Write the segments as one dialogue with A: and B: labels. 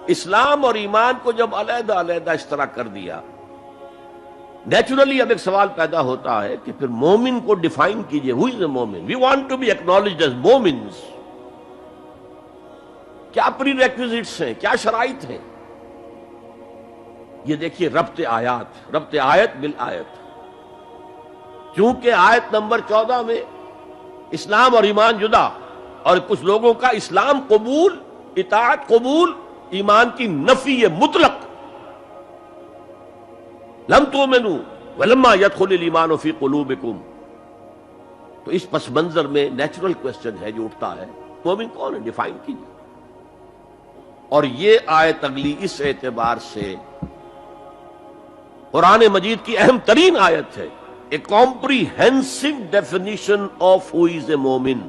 A: اسلام اور ایمان کو جب علیحدہ علیحدہ اس طرح کر دیا، نیچرلی اب ایک سوال پیدا ہوتا ہے کہ پھر مومن کو ڈیفائن کیجئے. ہو از اے مومن؟ We want to be acknowledged as مومنز. کیا پری ریکویزٹس ہیں، کیا شرائط ہیں؟ یہ دیکھیے ربط آیت بالآیت. چونکہ آیت نمبر 14 میں اسلام اور ایمان جدا، اور کچھ لوگوں کا اسلام قبول، اطاعت قبول، ایمان کی نفی مطلق. لم تؤمنوا ولما يدخل الایمان فی قلوبکم. تو اس پس منظر میں نیچرل کوسچن ہے جو اٹھتا ہے، مومن کون ہے؟ ڈیفائن کیجیے. اور یہ آیت اگلی اس اعتبار سے قرآن مجید کی اہم ترین آیت ہے. A comprehensive definition of who is a مومن،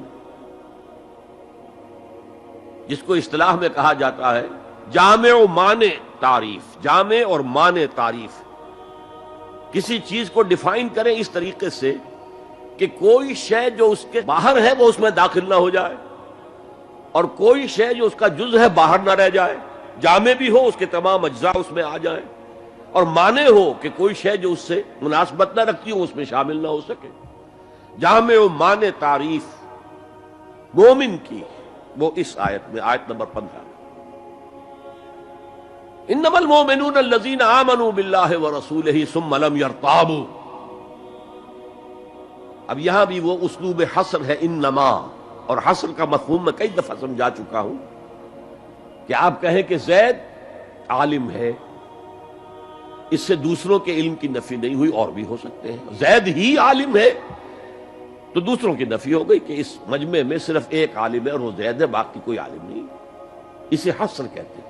A: جس کو اصطلاح میں کہا جاتا ہے جامع و مانع تعریف. جامع اور مانع تعریف، کسی چیز کو ڈیفائن کریں اس طریقے سے کہ کوئی شے جو اس کے باہر ہے وہ اس میں داخل نہ ہو جائے، اور کوئی شے جو اس کا جز ہے باہر نہ رہ جائے. جامع بھی ہو، اس کے تمام اجزاء اس میں آ جائیں، اور مانع ہو کہ کوئی شے جو اس سے مناسبت نہ رکھتی ہو اس میں شامل نہ ہو سکے. جامع و مانع تعریف مومن کی وہ اس آیت میں، آیت نمبر 15 میں. انما المؤمنون الذین آمنوا باللہ ورسولہ ثم لم یرتابوا. اب یہاں بھی وہ اسلوب حصر ہے انما، اور حصر کا مفہوم میں کئی دفعہ سمجھا چکا ہوں کہ آپ کہیں کہ زید عالم ہے، اس سے دوسروں کے علم کی نفی نہیں ہوئی، اور بھی ہو سکتے ہیں. زید ہی عالم ہے تو دوسروں کی نفی ہو گئی کہ اس مجمع میں صرف ایک عالم ہے اور وہ زید ہے، باقی کوئی عالم نہیں. اسے حصر کہتے ہیں.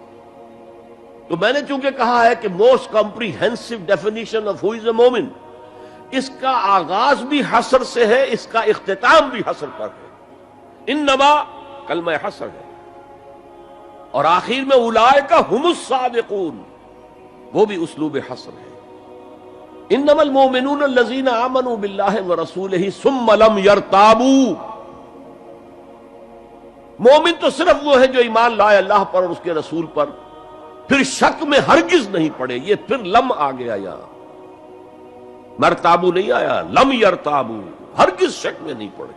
A: تو میں نے چونکہ کہا ہے کہ most comprehensive definition of who is a مومن، اس کا آغاز بھی حصر سے ہے، اس کا اختتام بھی حصر پر ہے. انما کلمہ حصر ہے، اور آخر میں اولئک ھم الصادقون، وہ بھی اسلوب حصر ہے. انما المؤمنون الذین آمنوا باللہ ورسولہ ثم لم یرتابوا. مومن تو صرف وہ ہے جو ایمان لائے اللہ پر اور اس کے رسول پر، پھر شک میں ہرگز نہیں پڑے. یہ پھر لم آ گیا، یہاں مرتابو نہیں آیا، لم یرتابو، ہرگز شک میں نہیں پڑے.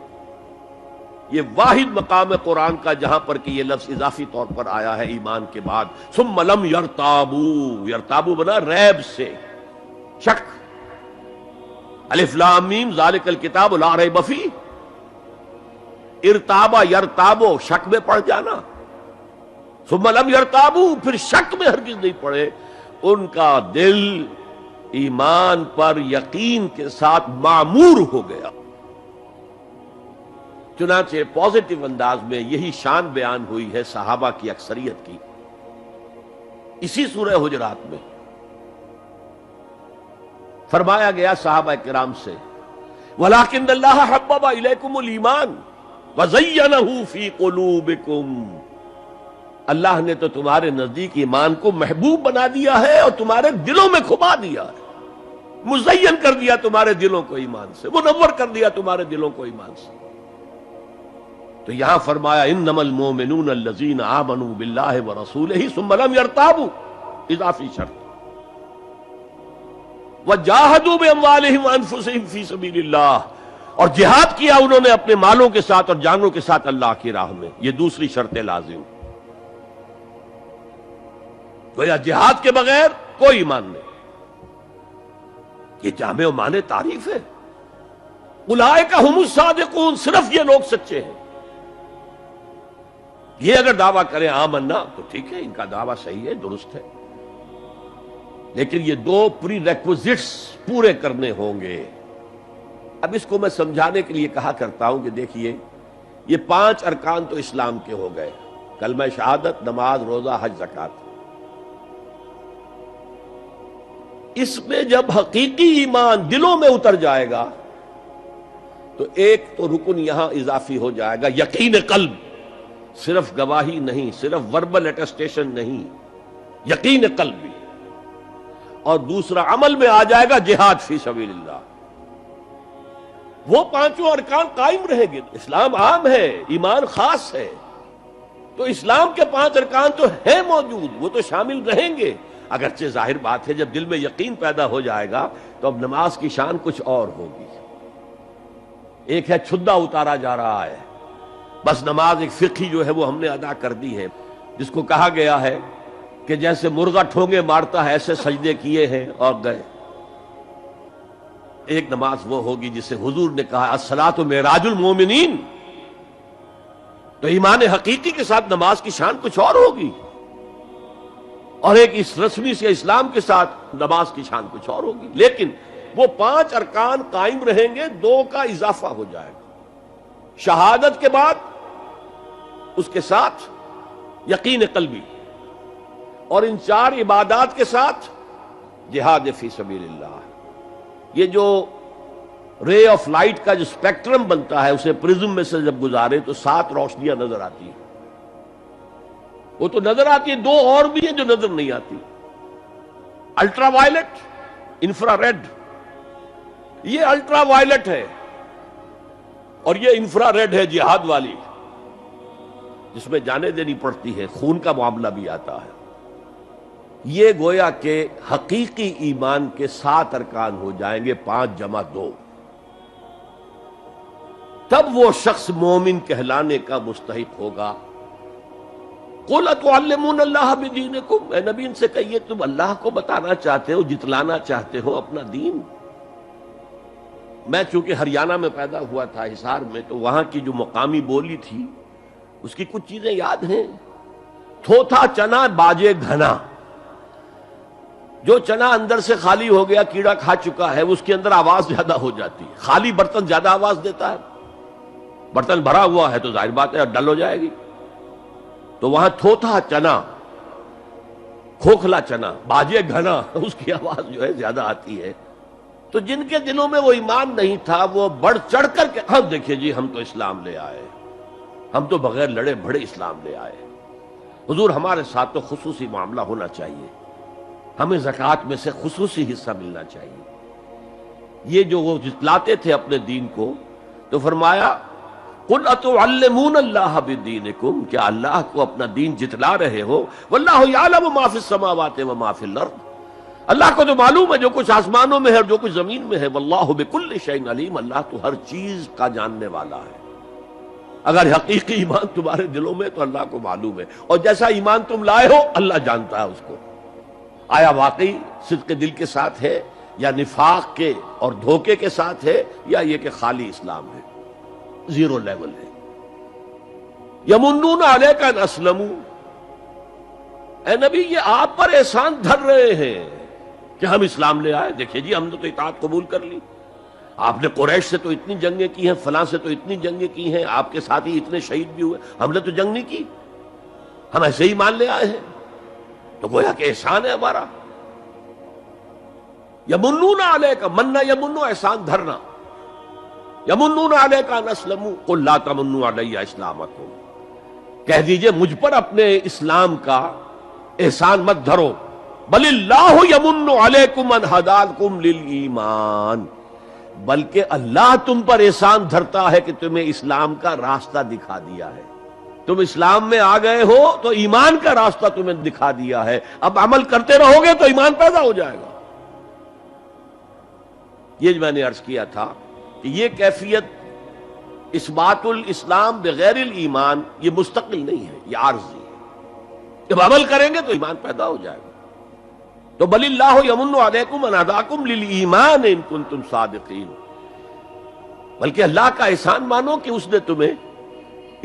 A: یہ واحد مقام قرآن کا جہاں پر کہ یہ لفظ اضافی طور پر آیا ہے ایمان کے بعد. ثم لم یرتابو، یرتابو بنا ریب سے، شک. الف لام میم ذالک الکتاب لا ریب فیہ. ارتابا یرتابو، شک میں پڑ جانا. ثم لم یرتابو، پھر شک میں ہرگز نہیں پڑے. ان کا دل ایمان پر یقین کے ساتھ معمور ہو گیا. چنانچہ پازیٹو انداز میں یہی شان بیان ہوئی ہے صحابہ کی اکثریت کی اسی سورہ حجرات میں. فرمایا گیا صحابہ کرام سے وَلَٰكِنَّ اللَّهَ حَبَّبَ إِلَيْكُمُ الْإِيمَانَ وَزَيَّنَهُ فِي قُلُوبِكُمْ. اللہ نے تو تمہارے نزدیک ایمان کو محبوب بنا دیا ہے اور تمہارے دلوں میں کھبا دیا ہے، مزین کر دیا تمہارے دلوں کو ایمان سے، منور کر دیا تمہارے دلوں کو ایمان سے. تو یہاں فرمایا انما المؤمنون الذین آمنوا باللہ ورسولہ ثم لم یرتابوا، اضافی شرط. وجاہدوا باموالہم وانفسہم فی سبیل اللہ، اور جہاد کیا انہوں نے اپنے مالوں کے ساتھ اور جانوں کے ساتھ اللہ کی راہ میں. یہ دوسری شرط لازم. گویا جہاد کے بغیر کوئی ایمان نہیں. یہ جامع و مانع تعریف ہے. اولئک ھم الصادقون، صرف یہ لوگ سچے ہیں. یہ اگر دعویٰ کریں آمنا تو ٹھیک ہے، ان کا دعویٰ صحیح ہے، درست ہے، لیکن یہ دو پری ریکوزٹس پورے کرنے ہوں گے. اب اس کو میں سمجھانے کے لیے کہا کرتا ہوں کہ دیکھیے یہ 5 ارکان تو اسلام کے ہو گئے، کلمہ شہادت، نماز، روزہ، حج، زکوٰۃ. اس میں جب حقیقی ایمان دلوں میں اتر جائے گا تو ایک تو رکن یہاں اضافی ہو جائے گا، یقین قلب. صرف گواہی نہیں، صرف وربل اٹیسٹیشن نہیں، یقین قلب بھی. اور دوسرا عمل میں آ جائے گا جہاد فی سبیل اللہ. وہ 5 ارکان قائم رہیں گے. اسلام عام ہے، ایمان خاص ہے. تو تو اسلام کے 5 ارکان تو ہیں موجود، وہ تو شامل رہیں گے، اگرچہ ظاہر بات ہے جب دل میں یقین پیدا ہو جائے گا تو اب نماز کی شان کچھ اور ہوگی۔ ایک ہے چھدا اتارا جا رہا ہے، بس نماز ایک فقہی جو ہے وہ ہم نے ادا کر دی ہے، جس کو کہا گیا ہے کہ جیسے مرغا ٹھونگے مارتا ہے ایسے سجدے کیے ہیں اور گئے۔ ایک نماز وہ ہوگی جسے حضور نے کہا الصلاۃ معراج المومنین، تو ایمان حقیقی کے ساتھ نماز کی شان کچھ اور ہوگی، اور ایک اس رسمی سے اسلام کے ساتھ نماز کی شان کچھ اور ہوگی، لیکن وہ 5 ارکان قائم رہیں گے، 2 کا اضافہ ہو جائے گا، شہادت کے بعد اس کے ساتھ یقین قلبی، اور ان 4 عبادات کے ساتھ جہاد فی سبیل اللہ۔ یہ جو رے آف لائٹ کا جو اسپیکٹرم بنتا ہے اسے پرزم میں سے جب گزارے تو 7 روشنیاں نظر آتی ہیں، وہ تو نظر آتی ہیں، 2 اور بھی ہیں جو نظر نہیں آتی، الٹرا وائلٹ، انفرا ریڈ۔ یہ الٹرا وائلٹ ہے اور یہ انفرا ریڈ ہے جہاد والی، جس میں جانیں دینی پڑتی ہے، خون کا معاملہ بھی آتا ہے۔ یہ گویا کہ حقیقی ایمان کے 7 ارکان ہو جائیں گے، 5 جمع 2، تب وہ شخص مومن کہلانے کا مستحق ہوگا۔ قُلْ أَتُعَلِّمُونَ اللَّهَ بِدِينِكُمْ، اے نبی ان سے کہیے تم اللہ کو بتانا چاہتے ہو، جتلانا چاہتے ہو اپنا دین۔ میں چونکہ ہریانہ میں پیدا ہوا تھا، حصار میں، تو وہاں کی جو مقامی بولی تھی اس کی کچھ چیزیں یاد ہیں۔ تھوتھا چنا باجے گھنا، جو چنا اندر سے خالی ہو گیا، کیڑا کھا چکا ہے، اس کے اندر آواز زیادہ ہو جاتی ہے۔ خالی برتن زیادہ آواز دیتا ہے، برتن بھرا ہوا ہے تو ظاہر بات ہے ڈل ہو جائے گی۔ تو وہاں تھوتھا چنا، کھوکھلا چنا، باجے گھنا، اس کی آواز جو ہے زیادہ آتی ہے۔ تو جن کے دلوں میں وہ ایمان نہیں تھا وہ بڑھ چڑھ کر کے ہم دیکھیے جی ہم تو اسلام لے آئے، ہم تو بغیر لڑے بڑے اسلام لے آئے۔ حضور ہمارے ساتھ تو خصوصی معاملہ ہونا چاہیے، ہمیں زکوٰۃ میں سے خصوصی حصہ ملنا چاہیے۔ یہ جو وہ جتلاتے تھے اپنے دین کو، تو فرمایا قُلْ أَتُعَلِّمُونَ اللَّهَ بِدِينِكُمْ، کیا اللہ کو اپنا دین جتلا رہے ہو؟ وَاللَّهُ يَعْلَمُ مَا فِي السَّمَاوَاتِ وَمَا فِي الْأَرْضِ، اللہ کو تو معلوم ہے جو کچھ آسمانوں میں ہے اور جو کچھ زمین میں ہے۔ وَاللَّهُ بِكُلِّ شَيْءٍ عَلِيمٌ، اللہ تو ہر چیز کا جاننے والا ہے۔ اگر حقیقی ایمان تمہارے دلوں میں تو اللہ کو معلوم ہے، اور جیسا ایمان تم لائے ہو اللہ جانتا ہے اس کو، آیا واقعی صدق دل کے ساتھ ہے یا نفاق کے اور دھوکے کے ساتھ ہے، یا یہ کہ خالی اسلام ہے، زیرو لیول ہے۔ یمنون علیک ان اسلموا، اے نبی یہ آپ پر احسان دھر رہے ہیں کہ ہم اسلام لے آئے، دیکھیے جی ہم نے تو اطاعت قبول کر لی، آپ نے قریش سے تو اتنی جنگیں کی ہیں، فلاں سے تو اتنی جنگیں کی ہیں، آپ کے ساتھی اتنے شہید بھی ہوئے، ہم نے تو جنگ نہیں کی، ہم ایسے ہی مان لے آئے ہیں، تو گویا کہ احسان ہے ہمارا۔ یمنون علیک، مننا یمنو احسان دھرنا، یمنون علیک ان اسلموا قل لا تمنوا علی اسلامکم، کہہ دیجئے مجھ پر اپنے اسلام کا احسان مت دھرو، بل اللہ یمن علیکم ان ہداکم للایمان، بلکہ اللہ تم پر احسان دھرتا ہے کہ تمہیں اسلام کا راستہ دکھا دیا ہے، تم اسلام میں آ گئے ہو تو ایمان کا راستہ تمہیں دکھا دیا ہے، اب عمل کرتے رہو گے تو ایمان پیدا ہو جائے گا۔ یہ میں نے عرض کیا تھا کہ یہ کیفیت اثبات الاسلام بغیر الایمان یہ مستقل نہیں ہے، یہ عارضی ہے، جب عمل کریں گے تو ایمان پیدا ہو جائے گا۔ تو بل اللہ یمن علیکم ان ہداکم للایمان ان کنتم صادقین، بلکہ اللہ کا احسان مانو کہ اس نے تمہیں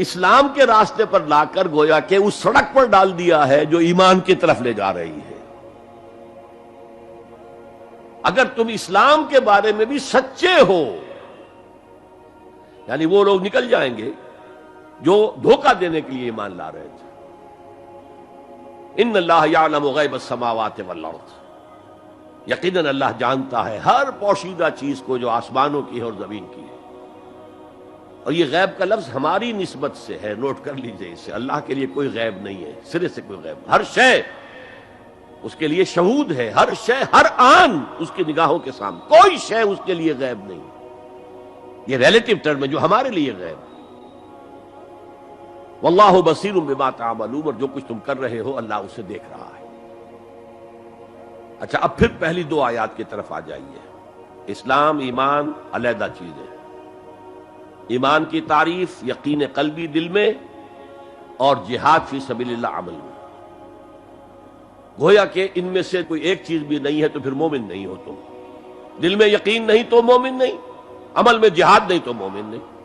A: اسلام کے راستے پر لا کر گویا کہ اس سڑک پر ڈال دیا ہے جو ایمان کی طرف لے جا رہی ہے۔ اگر تم اسلام کے بارے میں بھی سچے ہو، یعنی وہ لوگ نکل جائیں گے جو دھوکہ دینے کے لیے ایمان لا رہے تھے۔ ان اللہ یعلم غیب السماوات والارض، یقیناً اللہ جانتا ہے ہر پوشیدہ چیز کو جو آسمانوں کی ہے اور زمین کی ہے۔ اور یہ غیب کا لفظ ہماری نسبت سے ہے، نوٹ کر لیجئے اسے، اللہ کے لیے کوئی غیب نہیں ہے، سرے سے کوئی غیب، ہر شے اس کے لیے شہود ہے، ہر شے ہر آن اس کی نگاہوں کے سامنے، کوئی شے اس کے لیے غیب نہیں، یہ ریلیٹو ٹرم ہے جو ہمارے لیے غیب ہے۔ واللہ بصیر بما تعملون، اور جو کچھ تم کر رہے ہو اللہ اسے دیکھ رہا ہے۔ اچھا، اب پھر پہلی دو آیات کی طرف آ جائیے۔ اسلام ایمان علیحدہ چیزیں، ایمان کی تعریف یقین قلبی دل میں، اور جہاد فی سبیل اللہ عمل میں۔ گویا کہ ان میں سے کوئی ایک چیز بھی نہیں ہے تو پھر مومن نہیں ہو تم۔ دل میں یقین نہیں تو مومن نہیں، عمل میں جہاد نہیں تو مومن نہیں۔